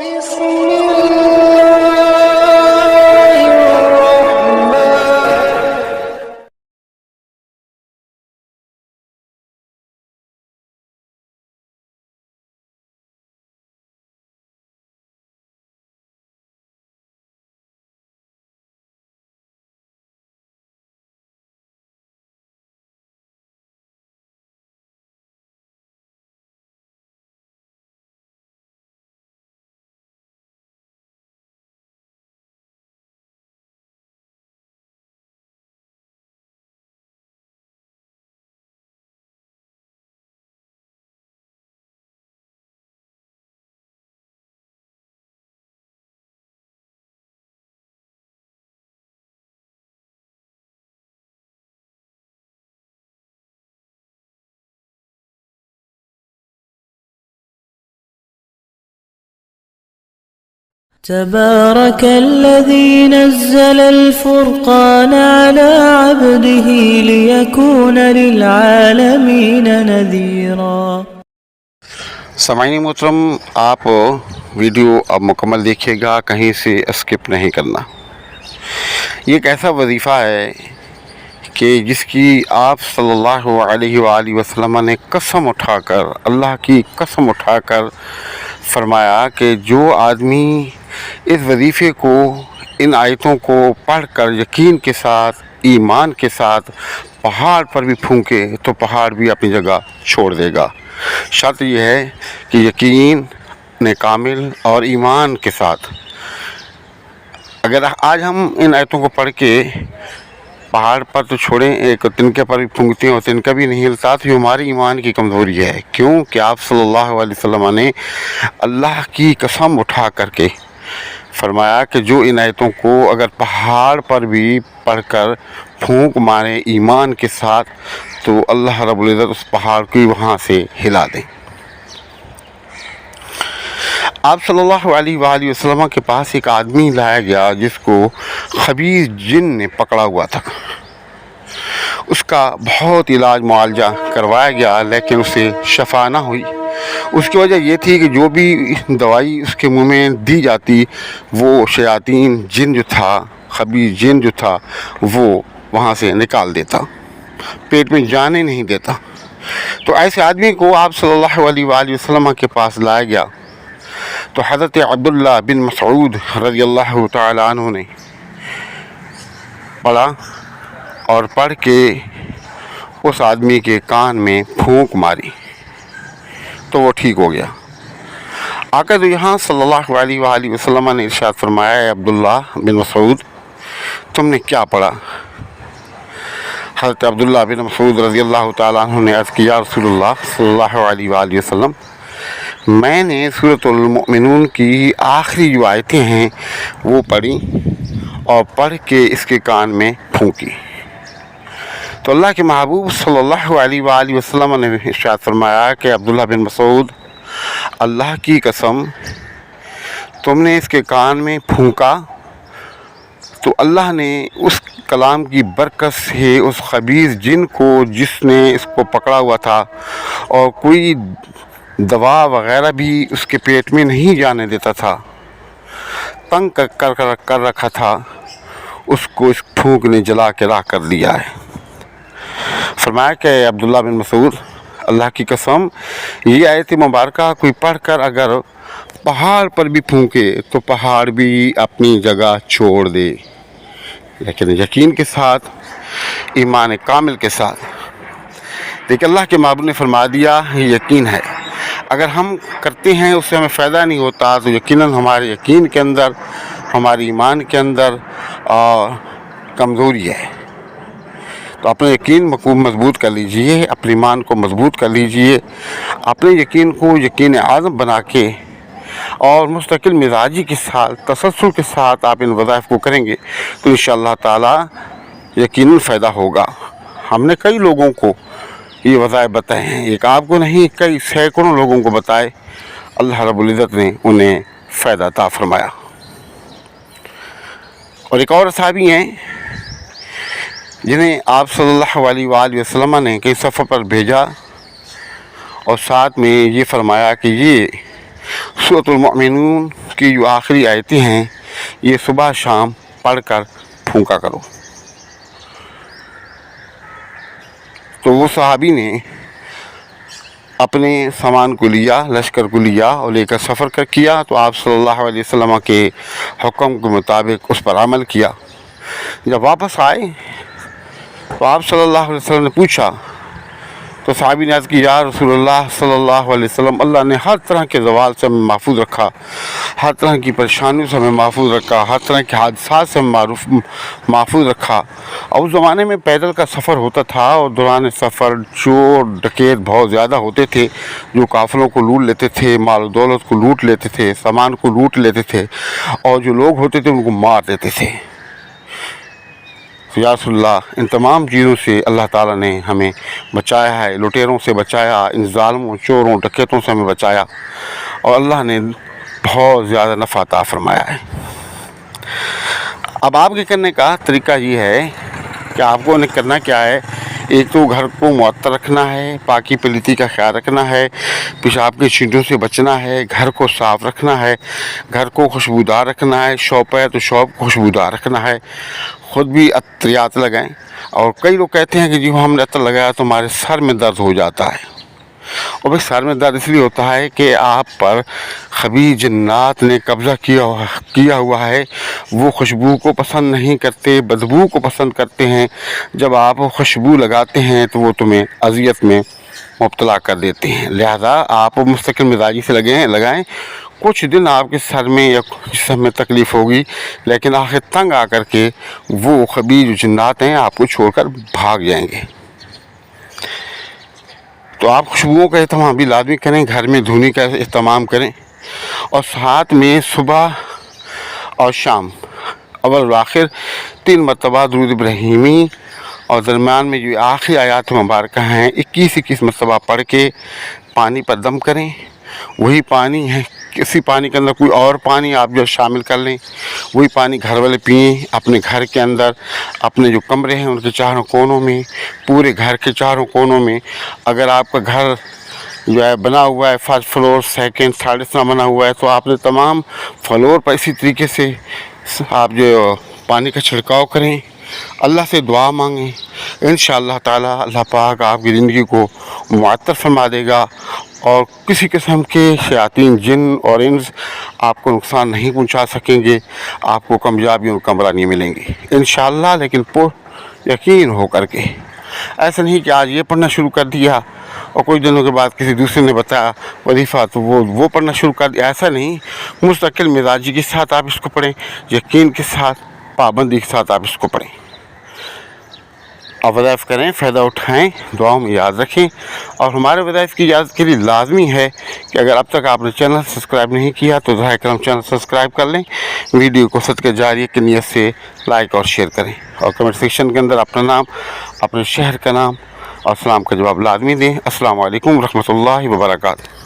بسم الله الرحمن تبارك الذي نزل الفرقان على عبده ليكون للعالمين نذيرا۔ سامعین محترم، آپ ویڈیو اب مکمل دیکھیے گا، کہیں سے اسکپ نہیں کرنا۔ یہ ایک ایسا وظیفہ ہے کہ جس کی آپ صلی اللہ علیہ وآلہ وسلم نے قسم اٹھا کر، اللہ کی قسم اٹھا کر فرمایا کہ جو آدمی اس وظیفے کو، ان آیتوں کو پڑھ کر یقین کے ساتھ، ایمان کے ساتھ پہاڑ پر بھی پھونکے تو پہاڑ بھی اپنی جگہ چھوڑ دے گا۔ شرط یہ ہے کہ یقین کامل اور ایمان کے ساتھ۔ اگر آج ہم ان آیتوں کو پڑھ کے پہاڑ پر تو چھوڑیں، ایک تنکے پر بھی پھونکتے ہیں اور تنکا بھی نہیں ہلتا، تو یہ ہماری ایمان کی کمزوری ہے۔ کیوں کہ آپ صلی اللہ علیہ وسلم نے اللہ کی قسم اٹھا کر کے فرمایا کہ جو ان آیتوں کو اگر پہاڑ پر بھی پڑھ کر پھونک مارے ایمان کے ساتھ تو اللہ رب العزت اس پہاڑ کو وہاں سے ہلا دیں۔ آپ صلی اللہ علیہ وآلہ وسلم کے پاس ایک آدمی لایا گیا جس کو خبیث جن نے پکڑا ہوا تھا۔ اس کا بہت علاج معالجہ کروایا گیا لیکن اسے شفا نہ ہوئی۔ اس کی وجہ یہ تھی کہ جو بھی دوائی اس کے منہ میں دی جاتی وہ شیاطین جن جو تھا، خبیث جن جو تھا، وہ وہاں سے نکال دیتا، پیٹ میں جانے نہیں دیتا۔ تو ایسے آدمی کو آپ صلی اللہ علیہ وآلہ وسلم کے پاس لایا گیا تو حضرت عبداللہ بن مسعود رضی اللہ تعالی عنہ نے پڑھا اور پڑھ کے اس آدمی کے کان میں پھونک ماری تو وہ ٹھیک ہو گیا۔ آقا تو یہاں صلی اللہ علیہ وآلہ وسلم نے ارشاد فرمایا، اے عبداللہ بن مسعود تم نے کیا پڑھا؟ حضرت عبداللہ بن مسعود رضی اللہ تعالیٰ عنہ نے عرض کیا، رسول اللہ صلی اللہ علیہ وآلہ وسلم میں نے سورۃ المؤمنون کی آخری جو آیتیں ہیں وہ پڑھی اور پڑھ کے اس کے کان میں پھونکی۔ تو اللہ کے محبوب صلی اللہ علیہ وآلہ وسلم نے ارشاد فرمایا کہ عبداللہ بن مسعود اللہ کی قسم تم نے اس کے کان میں پھونکا تو اللہ نے اس کلام کی برکت سے اس خبیث جن کو، جس نے اس کو پکڑا ہوا تھا اور کوئی دوا وغیرہ بھی اس کے پیٹ میں نہیں جانے دیتا تھا، تنگ کر رکھا تھا، اس کو اس پھونک نے جلا کے راہ کر دیا ہے۔ فرمایا کہ عبداللہ بن مسعود اللہ کی قسم یہ آیت مبارکہ کوئی پڑھ کر اگر پہاڑ پر بھی پھونکے تو پہاڑ بھی اپنی جگہ چھوڑ دے، لیکن یقین کے ساتھ، ایمان کامل کے ساتھ۔ دیکھ اللہ کے محبوب نے فرما دیا یہ یقین ہے، اگر ہم کرتے ہیں اس سے ہمیں فائدہ نہیں ہوتا تو یقیناً ہمارے یقین کے اندر، ہماری ایمان کے اندر کمزوری ہے۔ تو اپنے یقین کو مضبوط کر لیجئے، اپنے ایمان کو مضبوط کر لیجئے، اپنے یقین کو یقین اعظم بنا کے اور مستقل مزاجی کے ساتھ، تسلسل کے ساتھ آپ ان وظائف کو کریں گے تو انشاءاللہ تعالی یقیناً فائدہ ہوگا۔ ہم نے کئی لوگوں کو یہ وظائف بتائے ہیں، ایک آپ کو نہیں، کئی سینکڑوں لوگوں کو بتائے، اللہ رب العزت نے انہیں فائدہ عطا فرمایا۔ اور ایک اور صحابی ہیں جنہیں آپ صلی اللہ علیہ وآلہ وسلم نے کئی سفر پر بھیجا اور ساتھ میں یہ فرمایا کہ یہ سورۃ المؤمنون کی جو آخری آیتیں ہیں یہ صبح شام پڑھ کر پھونکا کرو۔ تو وہ صحابی نے اپنے سامان کو لیا، لشکر کو لیا اور لے کر سفر کیا، تو آپ صلی اللہ علیہ وسلم کے حکم کے مطابق اس پر عمل کیا۔ جب واپس آئے تو آپ صلی اللہ علیہ وسلم نے پوچھا، تو صحابی نے عرض کی یا رسول اللہ صلی اللہ علیہ وسلم، اللہ نے ہر طرح کے زوال سے ہمیں محفوظ رکھا، ہر طرح کی پریشانیوں سے ہمیں محفوظ رکھا، ہر طرح کے حادثات سے ہمیں محفوظ رکھا۔ اور اس زمانے میں پیدل کا سفر ہوتا تھا، اور دوران سفر چور ڈکیت بہت زیادہ ہوتے تھے، جو قافلوں کو لوٹ لیتے تھے، مال و دولت کو لوٹ لیتے تھے، سامان کو لوٹ لیتے تھے، اور جو لوگ ہوتے تھے ان کو مار دیتے تھے۔ یا رسول اللہ، ان تمام چیزوں سے اللہ تعالیٰ نے ہمیں بچایا ہے، لٹیروں سے بچایا، ان ظالموں چوروں ڈکیتوں سے ہمیں بچایا، اور اللہ نے بہت زیادہ نفع عطا فرمایا ہے۔ اب آپ کے کرنے کا طریقہ یہ ہے کہ آپ کو کرنا کیا ہے، ایک تو گھر کو معطر رکھنا ہے، پاکی پلیتی کا خیال رکھنا ہے، پیشاب کی چیزوں سے بچنا ہے، گھر کو صاف رکھنا ہے، گھر کو خوشبودار رکھنا ہے، شاپ ہے تو شاپ کو خوشبودار رکھنا ہے، خود بھی عطریات لگائیں۔ اور کئی لوگ کہتے ہیں کہ جی ہم نے عطر لگایا تو ہمارے سر میں درد ہو جاتا ہے، اور بھائی سر میں درد اس لیے ہوتا ہے کہ آپ پر خبیث جنات نے قبضہ کیا ہوا ہے، وہ خوشبو کو پسند نہیں کرتے، بدبو کو پسند کرتے ہیں۔ جب آپ خوشبو لگاتے ہیں تو وہ تمہیں اذیت میں مبتلا کر دیتے ہیں، لہذا آپ مستقل مزاجی سے لگائیں۔ کچھ دن آپ کے سر میں یا جسم میں تکلیف ہوگی، لیکن آخر تنگ آ کر کے وہ خبیث جنات ہیں آپ کو چھوڑ کر بھاگ جائیں گے۔ تو آپ خوشبوؤں کا اہتمام بھی لازمی کریں، گھر میں دھونے کا اہتمام کریں، اور ساتھ میں صبح اور شام اول و آخر 3 مرتبہ درود ابراہیمی، اور درمیان میں جو آخری آیات مبارکہ ہیں 21 مرتبہ پڑھ کے پانی پر دم کریں۔ وہی پانی ہے، کسی پانی کے اندر کوئی اور پانی آپ جو شامل کر لیں، وہی پانی گھر والے پئیں، اپنے گھر کے اندر، اپنے جو کمرے ہیں ان کے چاروں کونوں میں، پورے گھر کے چاروں کونوں میں۔ اگر آپ کا گھر جو ہے بنا ہوا ہے فرسٹ فلور، سیکنڈ، تھرڈ اس طرح بنا ہوا ہے، تو آپ نے تمام فلور پر اسی طریقے سے آپ جو پانی کا چھڑکاؤ کریں، اللہ سے دعا مانگیں، انشاءاللہ تعالیٰ اللہ پاک آپ کی زندگی کو معطر فرما دے گا، اور کسی قسم کے شیاطین جن اور انس آپ کو نقصان نہیں پہنچا سکیں گے، آپ کو کامیابی اور کامرانی ملیں گی انشاءاللہ، لیکن یقین ہو کر کے۔ ایسا نہیں کہ آج یہ پڑھنا شروع کر دیا اور کچھ دنوں کے بعد کسی دوسرے نے بتایا وظیفہ تو وہ پڑھنا شروع کر دیا، ایسا نہیں۔ مستقل مزاجی کے ساتھ آپ اس کو پڑھیں، یقین کے ساتھ، پابندی کے ساتھ آپ اس کو پڑھیں، اور وظائف کریں، فائدہ اٹھائیں، دعاؤں میں یاد رکھیں۔ اور ہمارے وظائف کی اجازت کے لیے لازمی ہے کہ اگر اب تک آپ نے چینل سبسکرائب نہیں کیا تو براہ کرم چینل سبسکرائب کر لیں، ویڈیو کو صدقہ جاریہ کی نیت سے لائک اور شیئر کریں، اور کمنٹ سیکشن کے اندر اپنا نام، اپنے شہر کا نام اور سلام کا جواب لازمی دیں۔ السلام علیکم ورحمۃ اللہ وبرکاتہ۔